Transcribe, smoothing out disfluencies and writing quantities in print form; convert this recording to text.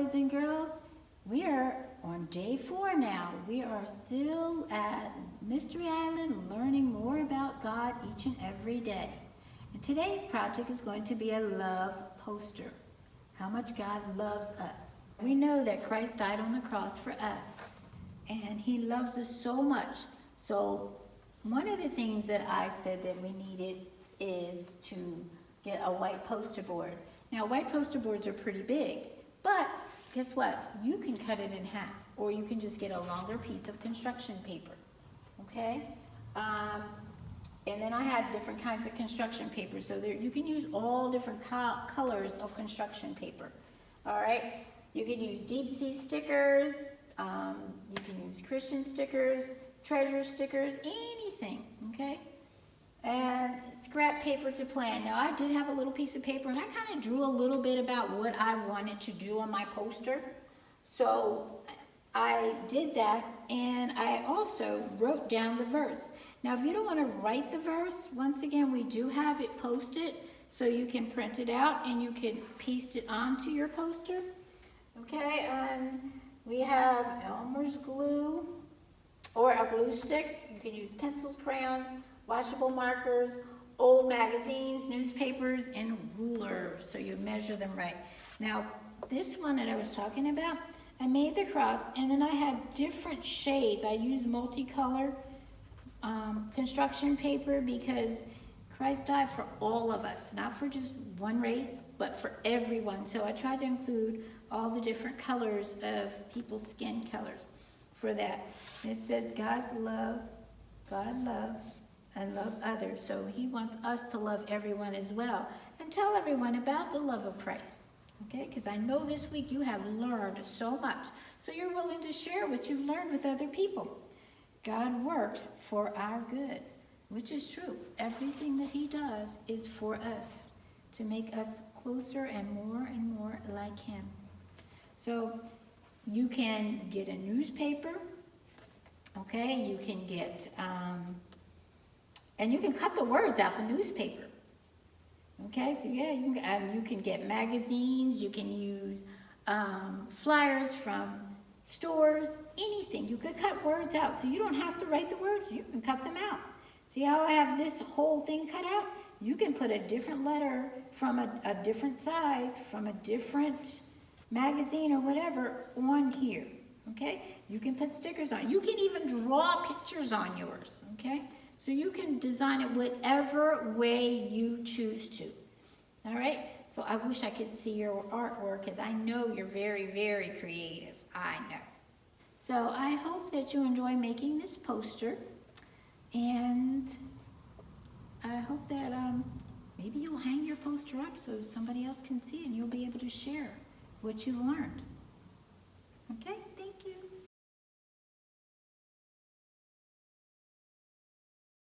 boys and girls. We are on day 4 now. We are still at Mystery Island learning more about God each and every day. And today's project is going to be a love poster. How much God loves us. We know that Christ died on the cross for us, and He loves us so much. So one of the things that I said that we needed is to get a white poster board. Now, white poster boards are pretty big, but guess what? You can cut it in half, or you can just get a longer piece of construction paper, okay? And then I had different kinds of construction paper, so there, you can use all different colors of construction paper, all right? You can use deep sea stickers, you can use Christian stickers, treasure stickers, anything, okay? And scrap paper to plan. Now, I did have a little piece of paper, and I kind of drew a little bit about what I wanted to do on my poster. So I did that, and I also wrote down the verse. Now, if you don't want to write the verse, once again, we do have it posted, so you can print it out, and you can paste it onto your poster. Okay, and we have Elmer's glue, or a glue stick. You can use pencils, crayons, washable markers, old magazines, newspapers, and rulers, so you measure them right. Now, this one that I was talking about, I made the cross, and then I had different shades. I used multicolor construction paper because Christ died for all of us, not for just one race, but for everyone. So I tried to include all the different colors of people's skin colors for that. And it says, God's love, God love, and love others. So He wants us to love everyone as well, and tell everyone about the love of Christ. Okay, because I know this week you have learned so much, so you're willing to share what you've learned with other people. God works for our good, which is true. Everything that He does is for us, to make us closer and more like Him. So you can get a newspaper, okay, you can get and you can cut the words out the newspaper. Okay, so yeah, you can get magazines, you can use flyers from stores, anything. You could cut words out, so you don't have to write the words, you can cut them out. See how I have this whole thing cut out? You can put a different letter from a different size, from a different magazine or whatever on here, okay? You can put stickers on. You can even draw pictures on yours, okay? So you can design it whatever way you choose to, all right? So I wish I could see your artwork, because I know you're very creative. I know. So I hope that you enjoy making this poster, and I hope that maybe you'll hang your poster up so somebody else can see it, and you'll be able to share what you've learned. Okay?